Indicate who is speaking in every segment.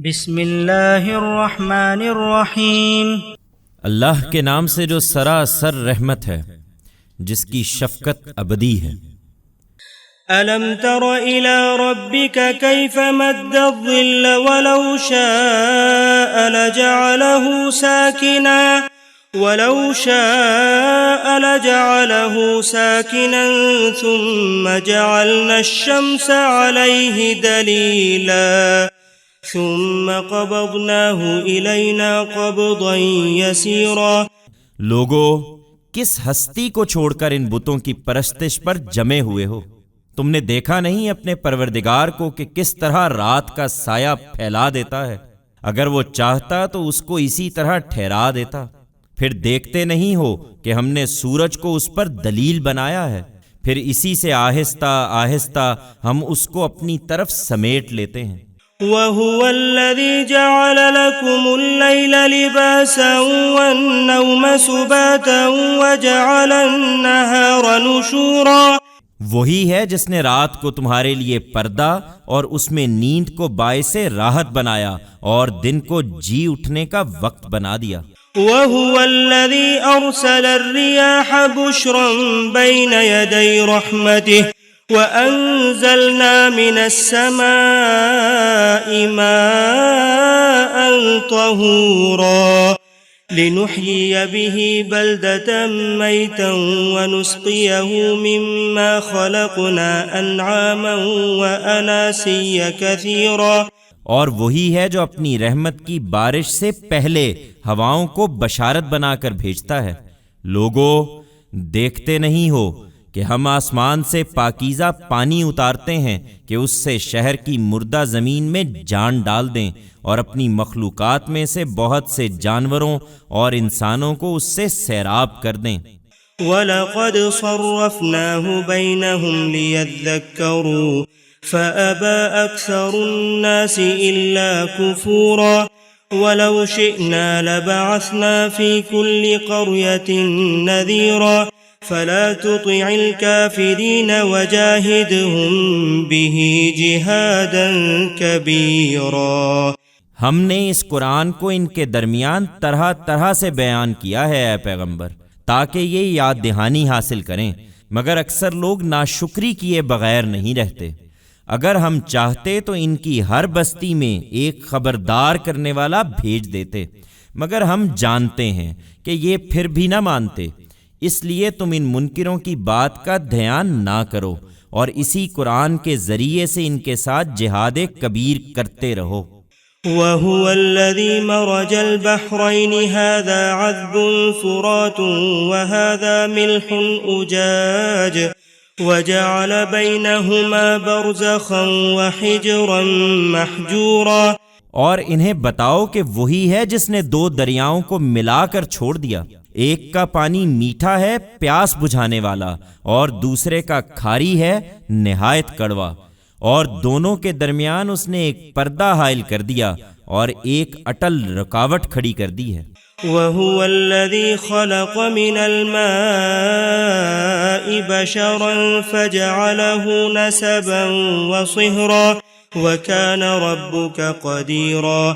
Speaker 1: بسم اللہ الرحمن الرحیم۔
Speaker 2: اللہ کے نام سے جو سراسر رحمت ہے، جس کی شفقت ابدی ہے۔
Speaker 1: ألم تر إلى ربك كيف مد الظل ولو شاء لجعله ساكنا ثم جعلنا الشمس عليه دليلا ثم قبضناه إلينا قبضا يسيرا۔
Speaker 2: لوگو، کس ہستی کو چھوڑ کر ان بتوں کی پرستش پر جمے ہوئے ہو؟ تم نے دیکھا نہیں اپنے پروردگار کو کہ کس طرح رات کا سایہ پھیلا دیتا ہے؟ اگر وہ چاہتا تو اس کو اسی طرح ٹھہرا دیتا۔ پھر دیکھتے نہیں ہو کہ ہم نے سورج کو اس پر دلیل بنایا ہے، پھر اسی سے آہستہ آہستہ ہم اس کو اپنی طرف سمیٹ لیتے ہیں۔
Speaker 1: وَهُوَ الَّذِي جَعَلَ لَكُمُ اللَّيْلَ لِبَاسًا وَالنَّوْمَ سُبَاتًا وَجَعَلَ النَّهَارَ نُشُورًا۔
Speaker 2: وہی ہے جس نے رات کو تمہارے لیے پردہ اور اس میں نیند کو باعث راحت بنایا اور دن کو جی اٹھنے کا وقت بنا دیا۔
Speaker 1: وَهُوَ الَّذِي أَرْسَلَ الرِّيَاحَ بُشْرًا بَيْنَ يَدَيْ رَحْمَتِهِ وَأَنزَلْنَا مِنَ السَّمَاءِ مَاءً طَهُورًا لِنُحْيِيَ بِهِ بَلْدَةً مَيْتًا وَنُسْقِيَهُ مِمَّا خَلَقْنَا أَنْعَامًا وَأَنَاسِيَّ كَثِيرًا۔
Speaker 2: اور وہی ہے جو اپنی رحمت کی بارش سے پہلے ہواؤں کو بشارت بنا کر بھیجتا ہے۔ لوگو، دیکھتے نہیں ہو کہ ہم آسمان سے پاکیزہ پانی اتارتے ہیں کہ اس سے شہر کی مردہ زمین میں جان ڈال دیں اور اپنی مخلوقات میں سے بہت سے جانوروں اور انسانوں کو اس سے سیراب کر دیں۔
Speaker 1: وَلَقَدْ صَرَّفْنَاهُ بَيْنَهُمْ لِيَذَّكَّرُوا فَأَبَى أَكْثَرُ النَّاسِ إِلَّا كُفُورًا وَلَوْ شِئْنَا لَبَعَثْنَا فِي كُلِّ قَرْيَةٍ نَذِيرًا فَلَا تُطِعِ الْكَافِرِينَ وَجَاهِدْهُمْ بِهِ جِهَادًا كَبِيرًا۔
Speaker 2: ہم نے اس قرآن کو ان کے درمیان طرح طرح سے بیان کیا ہے اے پیغمبر، تاکہ یہ یاد دہانی حاصل کریں، مگر اکثر لوگ ناشکری کیے بغیر نہیں رہتے۔ اگر ہم چاہتے تو ان کی ہر بستی میں ایک خبردار کرنے والا بھیج دیتے، مگر ہم جانتے ہیں کہ یہ پھر بھی نہ مانتے، اس لیے تم ان منکروں کی بات کا دھیان نہ کرو اور اسی قرآن کے ذریعے سے ان کے ساتھ جہاد کبیر کرتے رہو۔
Speaker 1: وَهُوَ الَّذِي مَرَجَ الْبَحْرَيْنِ هَذَا عَذْبٌ فُرَاتٌ وَهَذَا مِلْحٌ أُجَاجٌ وَجَعَلَ بَيْنَهُمَا بَرْزَخًا وَحِجْرًا مَحْجُورًا۔
Speaker 2: اور انہیں بتاؤ کہ وہی ہے جس نے دو دریاؤں کو ملا کر چھوڑ دیا، ایک کا پانی میٹھا ہے پیاس بجھانے والا اور دوسرے کا کھاری ہے نہایت کڑوا، اور دونوں کے درمیان اس نے ایک پردہ حائل کر دیا اور ایک اٹل رکاوٹ کھڑی کر دی ہے۔
Speaker 1: وَهُوَ الَّذِي خَلَقَ مِنَ الْمَاءِ بَشَرًا فَجَعَلَهُ نَسَبًا وَصِهْرًا وَكَانَ رَبُّكَ قَدِيرًا۔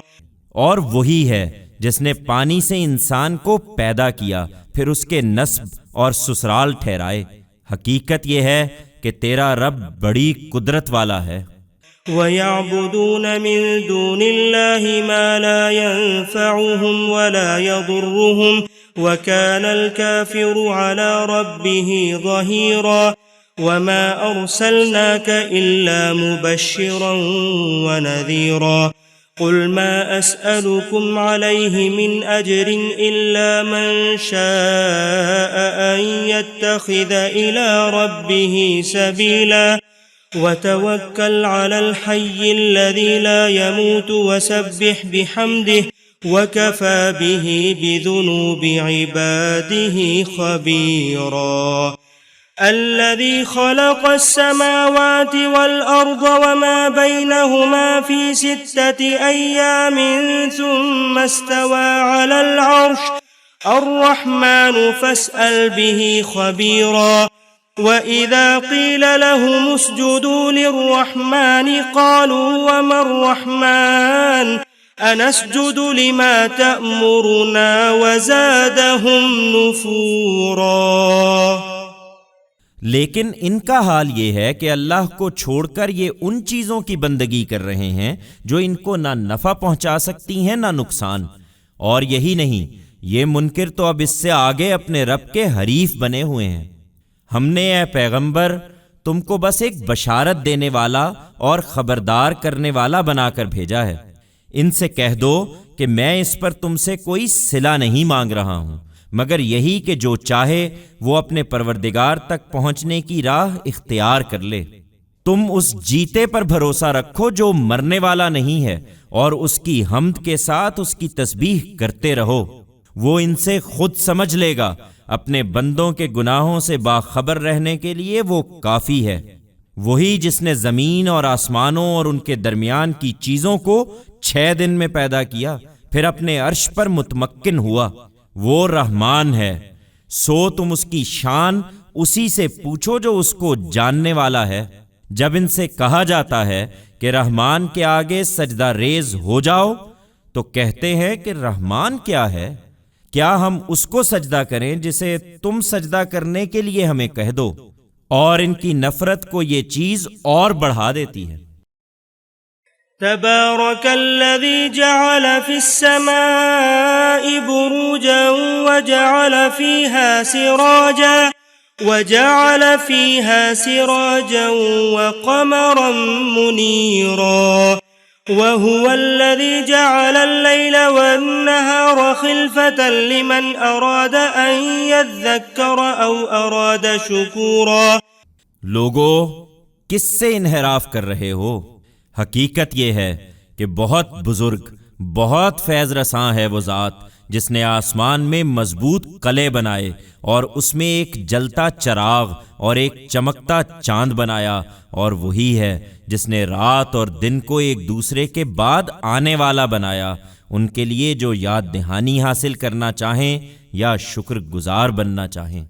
Speaker 2: اور وہی ہے جس نے پانی سے انسان کو پیدا کیا، پھر اس کے نسب اور سسرال ٹھہرائے۔ حقیقت یہ ہے کہ تیرا رب بڑی قدرت والا ہے۔
Speaker 1: وَيَعْبُدُونَ مِن دُونِ اللَّهِ مَا لَا يَنفَعُهُمْ وَلَا يَضُرُّهُمْ وَكَانَ الْكَافِرُ عَلَى رَبِّهِ ظَهِيرًا وَمَا أَرْسَلْنَاكَ إِلَّا مُبَشِّرًا وَنَذِيرًا قُلْ مَا أَسْأَلُكُمْ عَلَيْهِ مِنْ أَجْرٍ إِلَّا مَنْ شَاءَ أَنْ يَتَّخِذَ إِلَى رَبِّهِ سَبِيلًا وَتَوَكَّلْ عَلَى الْحَيِّ الَّذِي لَا يَمُوتُ وَسَبِّحْ بِحَمْدِهِ وَكَفَى بِهِ بِذُنُوبِ عِبَادِهِ خَبِيرًا۔ الَّذِي خَلَقَ السَّمَاوَاتِ وَالْأَرْضَ وَمَا بَيْنَهُمَا فِي 6 أَيَّامٍ ثُمَّ اسْتَوَى عَلَى الْعَرْشِ الرَّحْمَنُ فَاسْأَلْ بِهِ خَبِيرًا۔ وَإِذَا قِيلَ لَهُمُ اسْجُدُوا لِلرَّحْمَنِ قَالُوا وَمَا الرَّحْمَنُ أنسجد لما تأمرنا وزادهم نفورا۔
Speaker 2: لیکن ان کا حال یہ ہے کہ اللہ کو چھوڑ کر یہ ان چیزوں کی بندگی کر رہے ہیں جو ان کو نہ نفع پہنچا سکتی ہیں نہ نقصان، اور یہی نہیں، یہ منکر تو اب اس سے آگے اپنے رب کے حریف بنے ہوئے ہیں۔ ہم نے اے پیغمبر تم کو بس ایک بشارت دینے والا اور خبردار کرنے والا بنا کر بھیجا ہے۔ ان سے کہہ دو کہ میں اس پر تم سے کوئی صلہ نہیں مانگ رہا ہوں، مگر یہی کہ جو چاہے وہ اپنے پروردگار تک پہنچنے کی راہ اختیار کر لے۔ تم اس جیتے پر بھروسہ رکھو جو مرنے والا نہیں ہے، اور اس کی حمد کے ساتھ اس کی تسبیح کرتے رہو۔ وہ ان سے خود سمجھ لے گا، اپنے بندوں کے گناہوں سے باخبر رہنے کے لیے وہ کافی ہے۔ وہی جس نے زمین اور آسمانوں اور ان کے درمیان کی چیزوں کو 6 دن میں پیدا کیا، پھر اپنے عرش پر متمکن ہوا۔ وہ رحمان ہے، سو تم اس کی شان اسی سے پوچھو جو اس کو جاننے والا ہے۔ جب ان سے کہا جاتا ہے کہ رحمان کے آگے سجدہ ریز ہو جاؤ تو کہتے ہیں کہ رحمان کیا ہے؟ کیا ہم اس کو سجدہ کریں جسے تم سجدہ کرنے کے لیے ہمیں کہہ دو؟ اور ان کی نفرت کو یہ چیز اور بڑھا دیتی ہے۔
Speaker 1: تبارك الذي جعل في السماء بروجا وجعل فيها سراجا وقمرا منيرا وهو الذي جعل الليل والنهار خلفة لمن أراد أن يذكر أو أراد شكورا۔
Speaker 2: لوگو کس سے انحراف کر رہے ہو؟ حقیقت یہ ہے کہ بہت بزرگ، بہت فیض رساں ہے وہ ذات جس نے آسمان میں مضبوط قلعے بنائے اور اس میں ایک جلتا چراغ اور ایک چمکتا چاند بنایا، اور وہی ہے جس نے رات اور دن کو ایک دوسرے کے بعد آنے والا بنایا، ان کے لیے جو یاد دہانی حاصل کرنا چاہیں یا شکر گزار بننا چاہیں۔